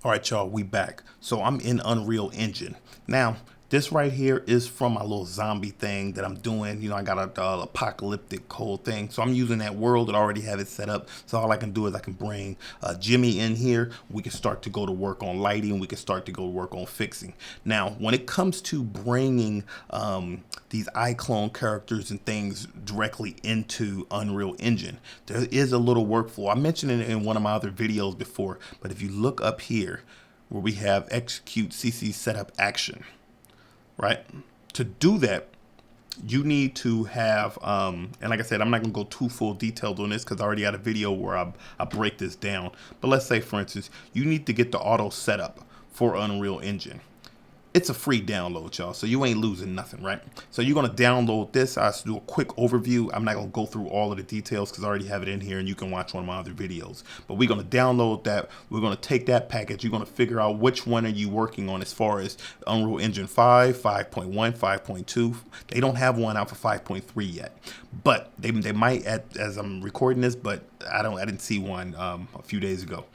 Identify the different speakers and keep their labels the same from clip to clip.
Speaker 1: All right, y'all, we back. So I'm in Unreal Engine. Now, this right here is from my little zombie thing that I'm doing. You know, I got a apocalyptic whole thing. So I'm using that world that I already have it set up. So all I can do is I can bring Jimmy in here. We can start to go to work on lighting. We can start to go to work on fixing. Now, when it comes to bringing these iClone characters and things directly into Unreal Engine, there is a little workflow. I mentioned it in one of my other videos before, but if you look up here where we have execute CC setup action, right? To do that, you need to have, and like I said, I'm not gonna go too full detailed on this because I already got a video where I break this down. But let's say, for instance, you need to get the auto setup for Unreal Engine. It's a free download, y'all, so you ain't losing nothing, right? So you're going to download this. I'll do a quick overview. I'm not going to go through all of the details because I already have it in here and you can watch one of my other videos. But we're going to download that. We're going to take that package. You're going to figure out which one are you working on as far as Unreal Engine 5, 5.1, 5.2. They don't have one out for 5.3 yet, but they might as I'm recording this, but I didn't see one a few days ago.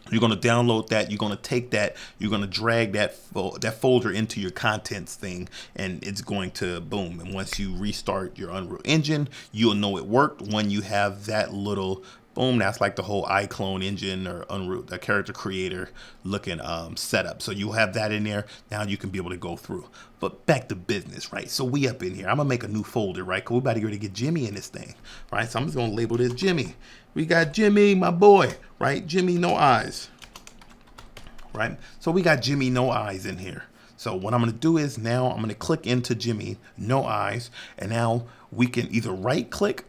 Speaker 1: You're going to download that. You're going to take that. You're going to drag that folder into your contents thing, and it's going to boom. And once you restart your Unreal Engine, you'll know it worked when you have that little boom. That's like the whole iClone engine or Unreal, the character creator looking setup. So you'll have that in there. Now you can be able to go through. But back to business, right? So we up in here. I'm gonna make a new folder, right? Cause we're about to get ready to get Jimmy in this thing, right? So I'm just gonna label this Jimmy. We got Jimmy, my boy, right? Jimmy, no eyes, right? So we got Jimmy, no eyes in here. So what I'm going to do is now I'm going to click into Jimmy, no eyes, and now we can either right click,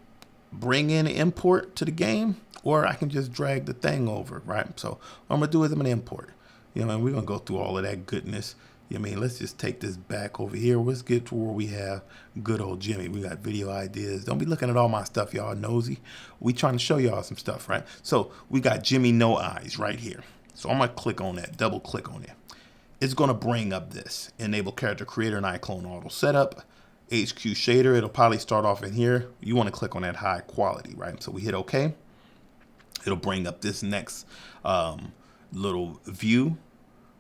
Speaker 1: bring in import to the game, or I can just drag the thing over, right? So what I'm going to do is I'm going to import. You know, and we're going to go through all of that goodness. You know what I mean, let's just take this back over here. Let's get to where we have good old Jimmy. We got video ideas. Don't be looking at all my stuff, y'all nosy. We trying to show y'all some stuff, right? So we got Jimmy no eyes right here. So I'm gonna click on that, double click on it. It's gonna bring up this enable character creator and iClone auto setup, HQ shader. It'll probably start off in here. You want to click on that high quality, right? So we hit OK. It'll bring up this next little view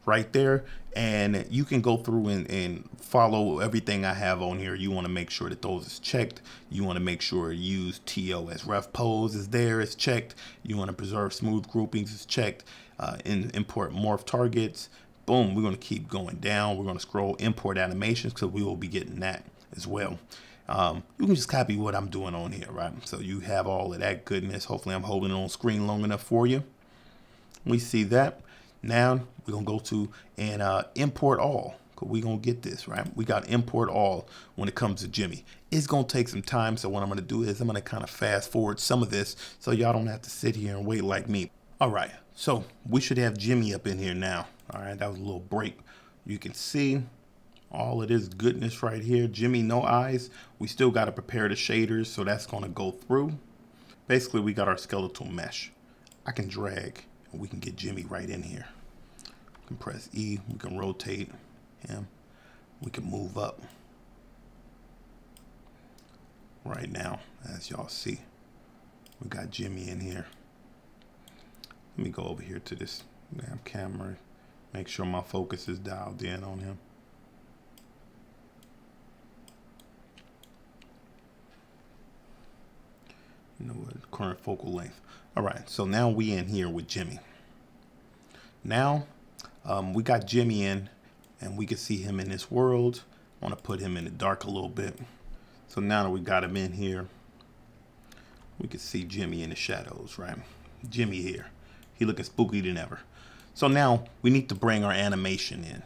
Speaker 1: right there, and you can go through and follow everything I have on here. You want to make sure that those is checked. You want to make sure use TO as ref pose is there, is checked. You want to preserve smooth groupings is checked. Import morph targets. Boom, we're going to keep going down. We're going to scroll import animations because we will be getting that as well. You can just copy what I'm doing on here, right? So you have all of that goodness. Hopefully I'm holding it on screen long enough for you. We see that. Now we're going to go to and import all. We're going to get this, right? We got import all when it comes to Jimmy. It's going to take some time. So what I'm going to do is I'm going to kind of fast forward some of this so y'all don't have to sit here and wait like me. All right. So we should have Jimmy up in here now. All right. That was a little break. You can see all of this goodness right here. Jimmy, no eyes. We still got to prepare the shaders. So that's going to go through. Basically, we got our skeletal mesh. I can drag and we can get Jimmy right in here. We can press E. We can rotate him. We can move up. Right now, as y'all see, we got Jimmy in here. Let me go over here to this damn camera. Make sure my focus is dialed in on him. You know what? Current focal length. All right, so now we in here with Jimmy. Now we got Jimmy in, and we can see him in this world. I want to put him in the dark a little bit. So now that we got him in here, we can see Jimmy in the shadows, right? Jimmy here. He looking spooky than ever. So now we need to bring our animation in.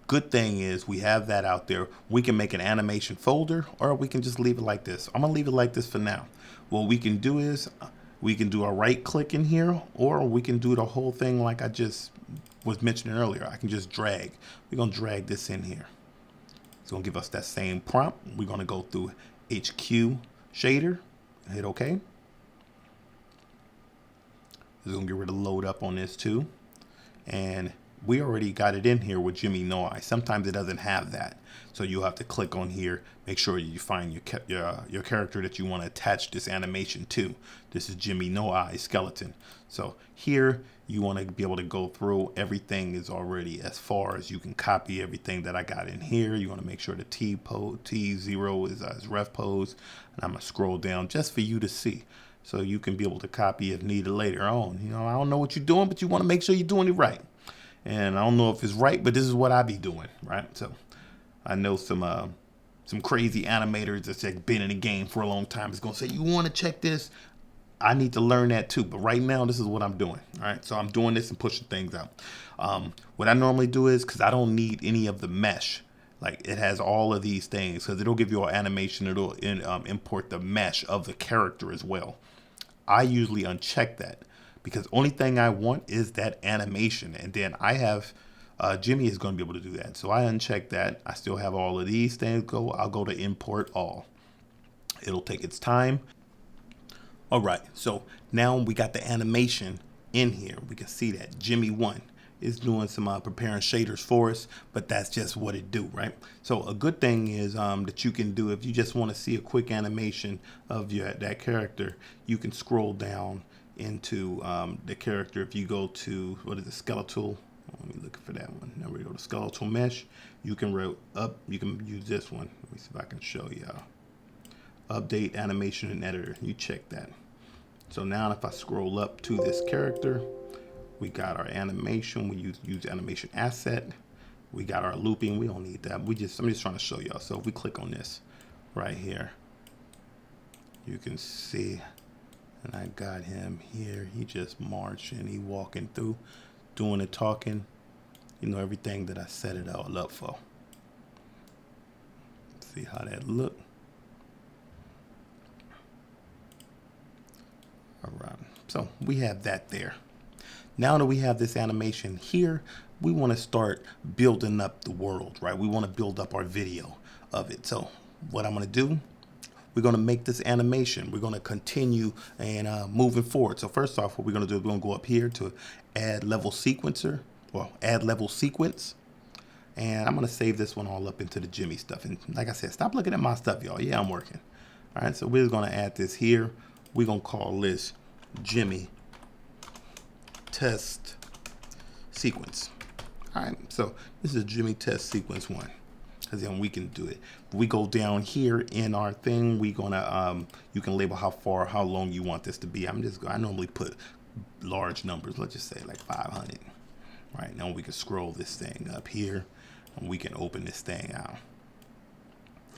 Speaker 1: Good thing is we have that out there. We can make an animation folder, or we can just leave it like this. I'm gonna leave it like this for now. What we can do is we can do a right click in here, or we can do the whole thing like I just was mentioning earlier. I can just drag. We're gonna drag this in here. It's gonna give us that same prompt. We're gonna go through HQ shader, hit OK. It's gonna get rid of load up on this too. And we already got it in here with Jimmy No Eye. Sometimes it doesn't have that. So you have to click on here, make sure you find your character that you want to attach this animation to. This is Jimmy No Eye skeleton. So here you want to be able to go through. Everything is already as far as you can copy everything that I got in here. You want to make sure the T0 is ref pose. And I'm going to scroll down just for you to see. So you can be able to copy if needed later on. You know, I don't know what you're doing, but you want to make sure you're doing it right. And I don't know if it's right, but this is what I be doing, right? So I know some crazy animators that's like been in the game for a long time is gonna say, you want to check this? I need to learn that too. But right now, this is what I'm doing. All right, so I'm doing this and pushing things out. What I normally do is, because I don't need any of the mesh, like it has all of these things, because it'll give you an animation. It'll import the mesh of the character as well. I usually uncheck that because only thing I want is that animation, and then I have Jimmy is going to be able to do that. So I uncheck that. I still have all of these things go. I'll go to import all. It'll take its time. All right, so now we got the animation in here. We can see that Jimmy 1 is doing some preparing shaders for us, but that's just what it do, right? So a good thing is that you can do, if you just want to see a quick animation of that character, you can scroll down into the character. If you go to, what is it, skeletal? Let me look for that one. Now we go to skeletal mesh. You can you can use this one. Let me see if I can show y'all. Update animation and editor. You check that. So now if I scroll up to this character, we got our animation. We use animation asset. We got our looping. We don't need that. I'm just trying to show y'all. So if we click on this right here, you can see, and I got him here. He just marching. He walking through, doing the talking. You know, everything that I set it all up for. See how that look. All right, so we have that there. Now that we have this animation here, we want to start building up the world, right? We want to build up our video of it. So what I'm going to do, we're going to make this animation. We're going to continue and moving forward. So first off, what we're going to do is we're going to go up here to add level sequencer, well, add level sequence. And I'm going to save this one all up into the Jimmy stuff. And like I said, stop looking at my stuff, y'all. Yeah, I'm working. All right, so we're just going to add this here. We're going to call this Jimmy test sequence. All right, so this is Jimmy test sequence 1, because then we can do it. We go down here in our thing. We gonna you can label how long you want this to be. I normally put large numbers. Let's just say like 500. Right now we can scroll this thing up here, and we can open this thing out.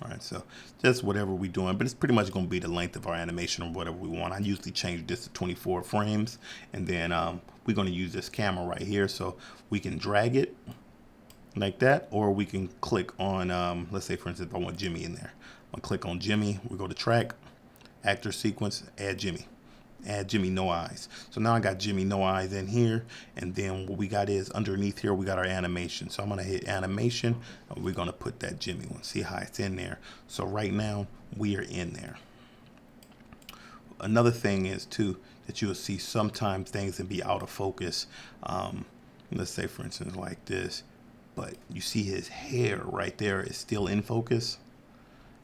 Speaker 1: All right, so just whatever we're doing, but it's pretty much going to be the length of our animation or whatever we want. I usually change this to 24 frames, and then we're going to use this camera right here, so we can drag it like that, or we can click on, let's say for instance, if I want Jimmy in there, I'm going to click on Jimmy. We go to track, actor sequence, add Jimmy. Add Jimmy No Eyes. So now I got Jimmy No Eyes in here, and then what we got is underneath here we got our animation. So I'm gonna hit animation, and we're gonna put that Jimmy one. See how it's in there. So right now we are in there. Another thing is too that you'll see sometimes things can be out of focus. Let's say for instance like this, but you see his hair right there is still in focus,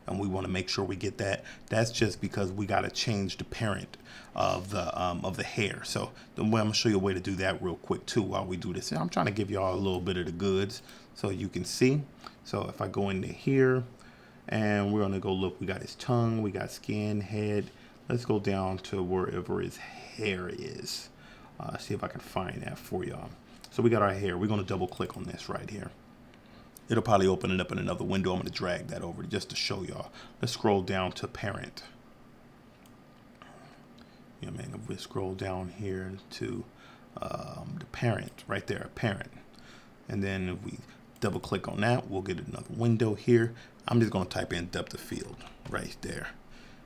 Speaker 1: and we want to make sure we get that. That's just because we got to change the parent of the hair. So I'm gonna show you a way to do that real quick too while we do this. And I'm trying to give y'all a little bit of the goods so you can see. So if I go into here, and we're gonna go look, we got his tongue, we got skin, head. Let's go down to wherever his hair is. See if I can find that for y'all. So we got our hair. We're gonna double click on this right here. It'll probably open it up in another window. I'm going to drag that over just to show y'all. Let's scroll down to parent. You know what I mean? If we scroll down here to the parent right there, parent. And then if we double click on that, we'll get another window here. I'm just going to type in depth of field right there.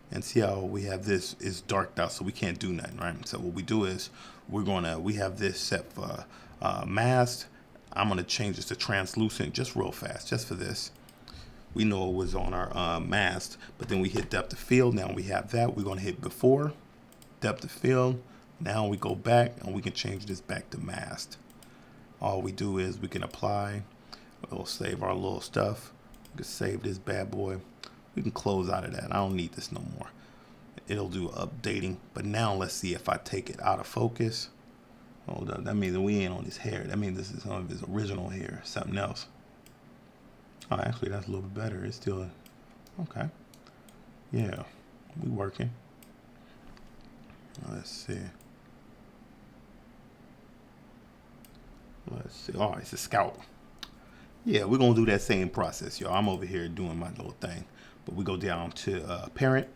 Speaker 1: And see how we have this is darked out, so we can't do nothing, right? So what we do is we have this set for masked. I'm going to change this to translucent just real fast, just for this. We know it was on our mask, but then we hit depth of field. Now we have that. We're going to hit before, depth of field. Now we go back, and we can change this back to masked. all we do is we can apply. We'll save our little stuff. We can save this bad boy. We can close out of that. I don't need this no more. It'll do updating. But now let's see if I take it out of focus. Hold up. That means we ain't on his hair. That means this is some of his original hair. Something else. Oh, actually, that's a little bit better. It's still okay. Yeah, we working. Let's see. Let's see. Oh, it's a scalp. Yeah, we're gonna do that same process, y'all. I'm over here doing my little thing, but we go down to parent.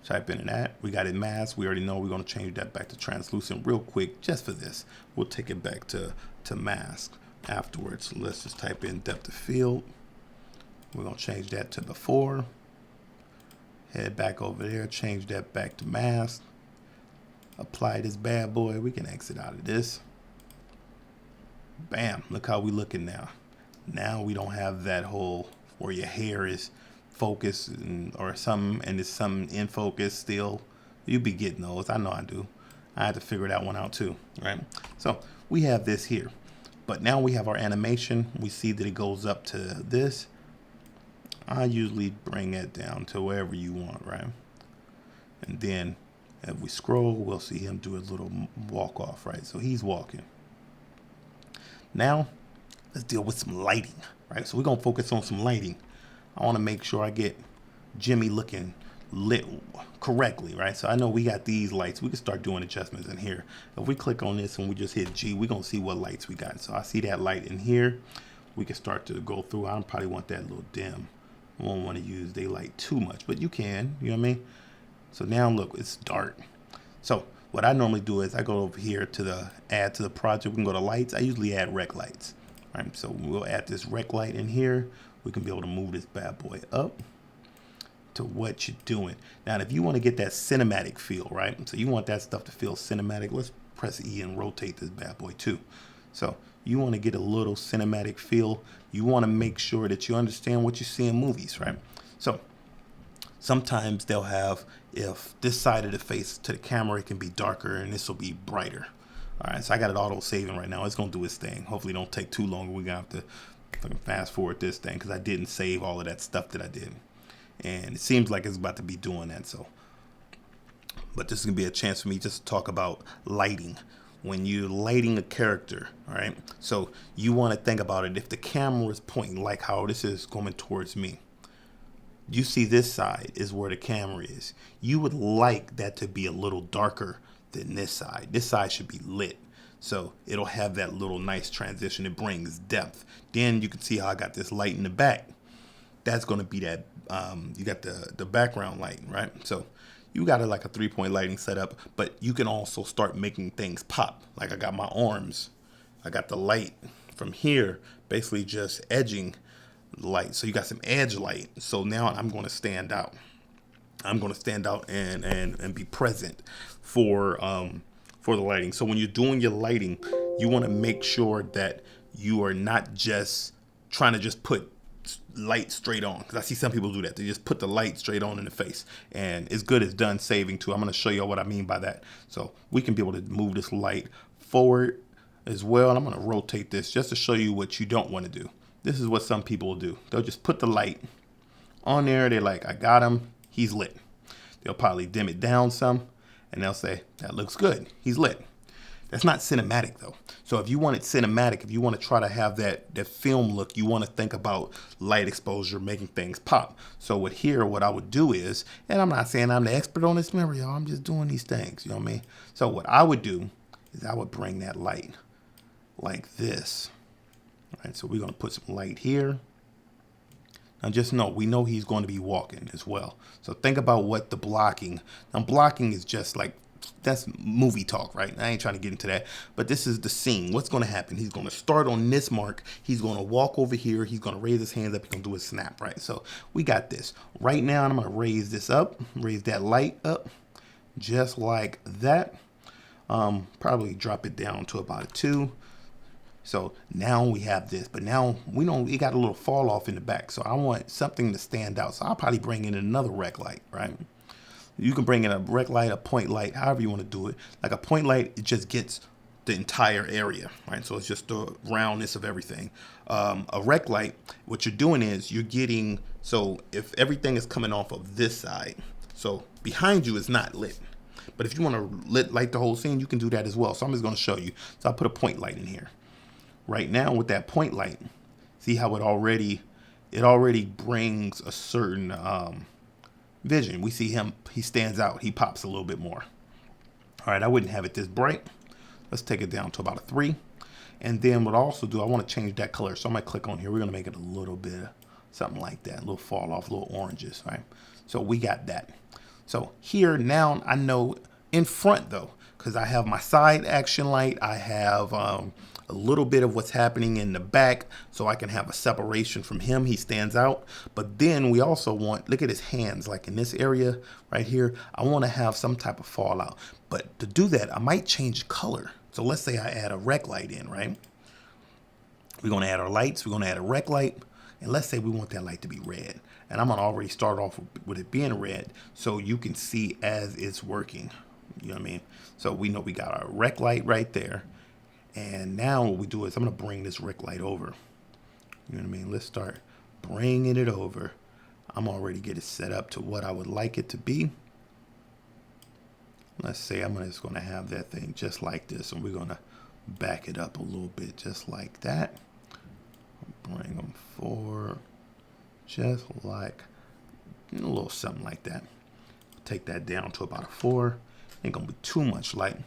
Speaker 1: Type in that. We got it mask. We already know we're gonna change that back to translucent real quick, just for this. We'll take it back to mask afterwards. Let's just type in depth of field. We're gonna change that to before. Head back over there, change that back to mask. Apply this bad boy. We can exit out of this. Bam, look how we looking now. Now we don't have that whole where your hair is focused or something and it's something in focus still. You be getting those. I know I do. I had to figure that one out too, right? So we have this here, but now we have our animation. We see that it goes up to this. I usually bring it down to wherever you want, right? And then if we scroll, we'll see him do a little walk off, right? So he's walking. Now, let's deal with some lighting, right? So we're gonna focus on some lighting. I wanna make sure I get Jimmy looking lit correctly, right? So I know we got these lights. We can start doing adjustments in here. If we click on this and we just hit G, we're gonna see what lights we got. So I see that light in here. We can start to go through. I probably want that a little dim. I won't want to use daylight too much, but you can, you know what I mean? So now look, it's dark. So what I normally do is I go over here to the add to the project. We can go to lights. I usually add rec lights, right? So we'll add this rec light in here. We can be able to move this bad boy up to what you're doing. Now, if you want to get that cinematic feel, right? So you want that stuff to feel cinematic. Let's press E and rotate this bad boy too. So you want to get a little cinematic feel. You want to make sure that you understand what you see in movies, right? So sometimes they'll have, if this side of the face to the camera, it can be darker and this will be brighter. All right, so I got it auto saving right now. It's going to do its thing. Hopefully it don't take too long. We're going to have to fast forward this thing because I didn't save all of that stuff that I did. And it seems like it's about to be doing that. So, but this is going to be a chance for me just to talk about lighting. When you're lighting a character, all right, so you want to think about it. If the camera is pointing like how this is coming towards me, you see this side is where the camera is. You would like that to be a little darker than this side. This side should be lit. So it'll have that little nice transition. It brings depth. Then you can see how I got this light in the back. That's going to be that, you got the background light, right? So you got like a 3-point lighting setup, but you can also start making things pop. Like I got my arms. I got the light from here, basically just edging light. So you got some edge light. So now I'm going to stand out. I'm going to stand out and be present for the lighting. So when you're doing your lighting, you want to make sure that you are not just trying to just put light straight on, because I see some people do that. They just put the light straight on in the face, and it's good. It's done saving too. I'm going to show you what I mean by that. So we can be able to move this light forward as well. And I'm going to rotate this just to show you what you don't want to do. This is what some people will do. They'll just put the light on there. They're like, I got him. He's lit. They'll probably dim it down some, and they'll say, that looks good. He's lit. That's not cinematic though. So if you want it cinematic, if you want to try to have that film look, you want to think about light exposure, making things pop. So with here, what I would do is, and I'm not saying I'm the expert on this, remember y'all, I'm just doing these things, you know what I mean? So what I would do is I would bring that light like this. All right, so we're going to put some light here. Now just know, we know he's going to be walking as well. So think about what the blocking, now blocking is just like, that's movie talk, right? I ain't trying to get into that, but this is the scene. What's going to happen? He's going to start on this mark. He's going to walk over here. He's going to raise his hands up. He's going to do a snap, right? So we got this. Right now, I'm going to raise this up, raise that light up, just like that. Probably drop it down to about a 2. So now we have this, but now we know it got a little fall off in the back. So I want something to stand out. So I'll probably bring in another rec light, right? You can bring in a rec light, a point light, however you want to do it. Like a point light, it just gets the entire area, right? So it's just the roundness of everything. A rec light, what you're doing is you're getting, so if everything is coming off of this side, so behind you is not lit. But if you want to light the whole scene, you can do that as well. So I'm just going to show you. So I'll put a point light in here. Right now with that point light, see how it already brings a certain vision. We see him, he stands out, he pops a little bit more. All right, I wouldn't have it this bright. Let's take it down to about a 3. And then what I'll also do, I want to change that color. So I'm going to click on here. We're going to make it a little bit something like that, a little fall off, little oranges, right? So we got that. So here now I know in front though, because I have my side action light, I have a little bit of what's happening in the back, so I can have a separation from him. He stands out. But then we also want, look at his hands, like in this area right here, I want to have some type of fallout. But to do that, I might change color. So let's say I add a rec light in, right? We're going to add our lights. We're going to add a rec light. And let's say we want that light to be red. And I'm going to already start off with it being red so you can see as it's working. You know what I mean? So we know we got our rec light right there. And now what we do is I'm going to bring this rec light over. You know what I mean? Let's start bringing it over. I'm already getting it set up to what I would like it to be. Let's say I'm just going to have that thing just like this. And we're going to back it up a little bit just like that. Bring them forward just like a little something like that. Take that down to about a 4. Ain't going to be too much light.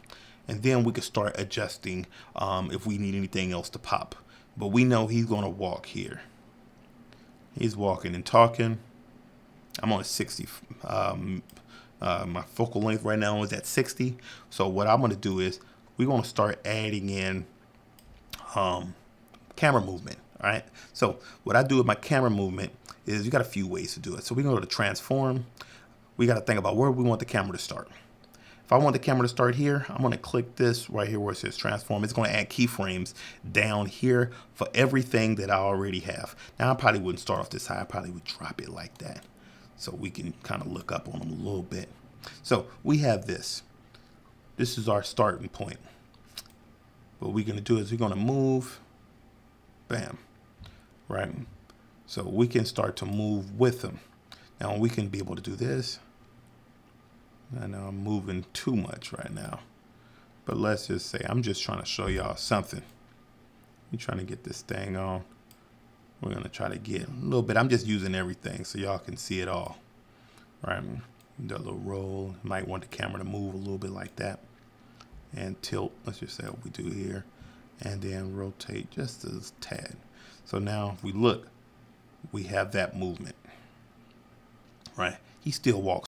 Speaker 1: And then we can start adjusting if we need anything else to pop. But we know he's going to walk here. He's walking and talking. I'm on 60. My focal length right now is at 60. So what I'm going to do is we're going to start adding in camera movement. All right. So what I do with my camera movement is you got a few ways to do it. So we're going to go to transform. We got to think about where we want the camera to start. If I want the camera to start here, I'm going to click this right here where it says transform. It's going to add keyframes down here for everything that I already have. Now I probably wouldn't start off this high. I probably would drop it like that so we can kind of look up on them a little bit. So we have this. This is our starting point. What we're going to do is we're going to move. Bam. Right. So we can start to move with them. Now we can be able to do this. I know I'm moving too much right now, but let's just say I'm just trying to show y'all something. I'm trying to get this thing on. We're going to try to get a little bit. I'm just using everything so y'all can see it all. Right. Do a little roll. Might want the camera to move a little bit like that. And tilt. Let's just say what we do here. And then rotate just a tad. So now if we look, we have that movement. Right. He still walks.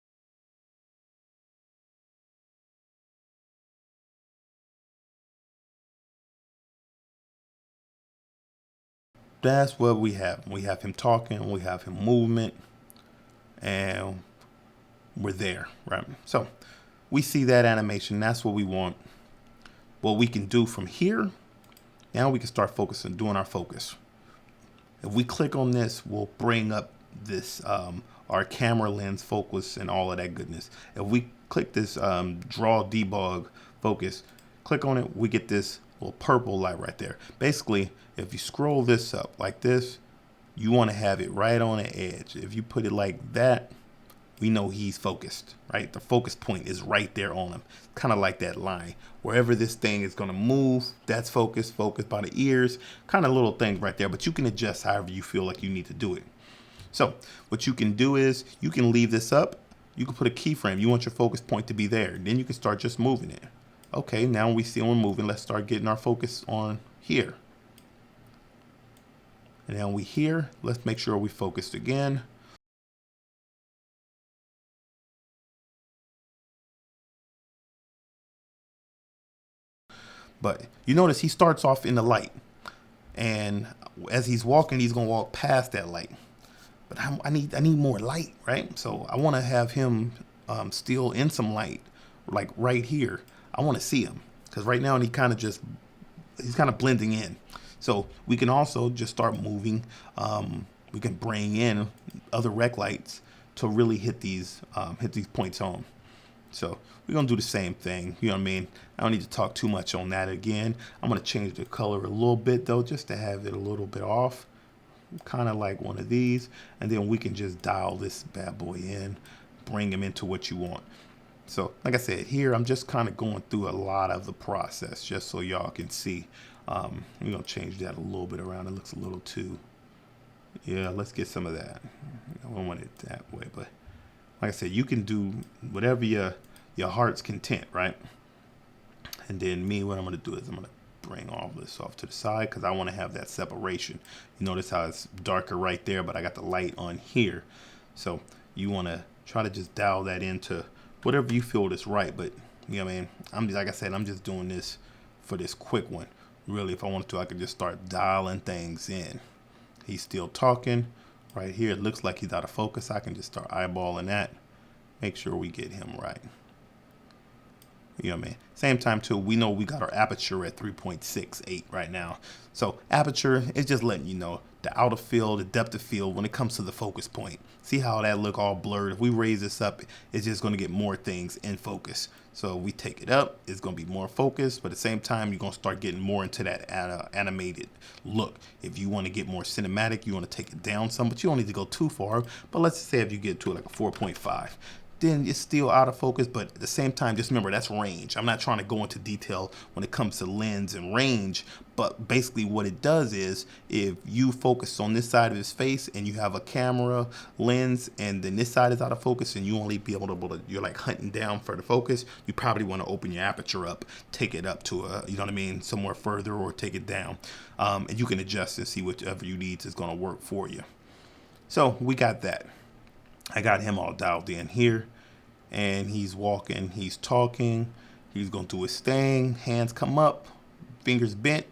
Speaker 1: That's what we have. We have him talking, we have him movement, and we're there, right? So we see that animation. That's what we want. What we can do from here, now we can start focusing, doing our focus. If we click on this, we'll bring up this, our camera lens focus and all of that goodness. If we click this draw debug focus, click on it, we get this little purple light right there. Basically, if you scroll this up like this, you want to have it right on the edge. If you put it like that, we know he's focused, right? The focus point is right there on him. Kind of like that line. Wherever this thing is going to move, that's focused by the ears. Kind of little thing right there, but you can adjust however you feel like you need to do it. So what you can do is you can leave this up. You can put a keyframe. You want your focus point to be there. Then you can start just moving it. Okay, now we see we're moving. Let's start getting our focus on here. And now we here. Let's make sure we focused again. But you notice he starts off in the light. And as he's walking, he's going to walk past that light. But I need more light, right? So I want to have him still in some light, like right here. I want to see him because right now he's kind of blending in. So we can also just start moving. We can bring in other rec lights to really hit these points home. So we're gonna do the same thing, you know what I mean? I don't need to talk too much on that again. I'm gonna change the color a little bit though, just to have it a little bit off, kind of like one of these, and then we can just dial this bad boy in, bring him into what you want. So like I said, here I'm just kind of going through a lot of the process just so y'all can see. We're gonna change that a little bit around. It looks a little too, yeah, let's get some of that. I don't want it that way, but like I said, you can do whatever your heart's content, right? And then me, what I'm gonna do is I'm gonna bring all this off to the side because I want to have that separation. You notice how it's darker right there, but I got the light on here. So you want to try to just dial that into whatever you feel is right. But you know what I mean? Like I said, I'm just doing this for this quick one. Really, if I wanted to, I could just start dialing things in. He's still talking right here. It looks like he's out of focus. I can just start eyeballing that. Make sure we get him right. You know what I mean? Same time too, we know we got our aperture at 3.68 right now. So aperture is just letting you know the outer field, the depth of field when it comes to the focus point. See how that look all blurred? If we raise this up, it's just going to get more things in focus. So we take it up, it's going to be more focused, but at the same time, you're going to start getting more into that animated look. If you want to get more cinematic, you want to take it down some, but you don't need to go too far. But let's say if you get to like a 4.5. then it's still out of focus, but at the same time, just remember that's range. I'm not trying to go into detail when it comes to lens and range, but basically what it does is if you focus on this side of his face and you have a camera lens and then this side is out of focus and you only be able to, you're like hunting down for the focus, you probably want to open your aperture up, take it up to a, you know what I mean, somewhere further or take it down. And you can adjust and see whichever you need is going to work for you. So we got that. I got him all dialed in here, and he's walking, he's talking, he's going to do his thing, hands come up, fingers bent,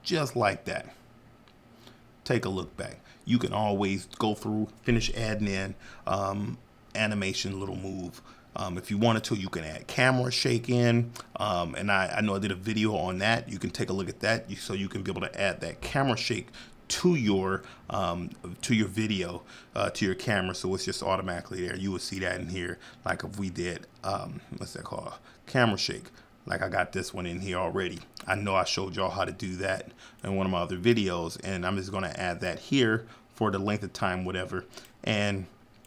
Speaker 1: just like that. Take a look back. You can always go through, finish adding in animation, little move. If you wanted to, you can add camera shake in, and I know I did a video on that. You can take a look at that, so you can be able to add that camera shake to your video, to your camera, so it's just automatically there. You will see that in here. Like if we did what's that called, camera shake, like I got this one in here already. I know I showed y'all how to do that in one of my other videos, and I'm just going to add that here for the length of time, whatever, and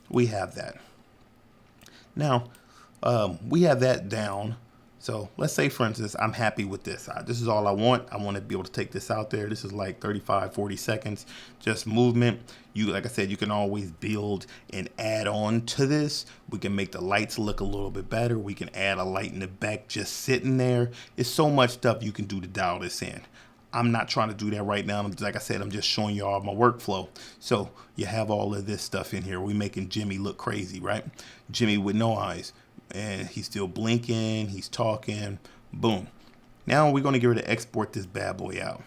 Speaker 1: we have that. Now we have that down. So let's say, for instance, I'm happy with this. This is all I want. I want to be able to take this out there. This is like 35, 40 seconds, just movement. Like I said, you can always build and add on to this. We can make the lights look a little bit better. We can add a light in the back just sitting there. It's so much stuff you can do to dial this in. I'm not trying to do that right now. Like I said, I'm just showing you all my workflow. So you have all of this stuff in here. We're making Jimmy look crazy, right? Jimmy with no eyes. And he's still blinking, he's talking, boom. Now we're going to get ready to export this bad boy out.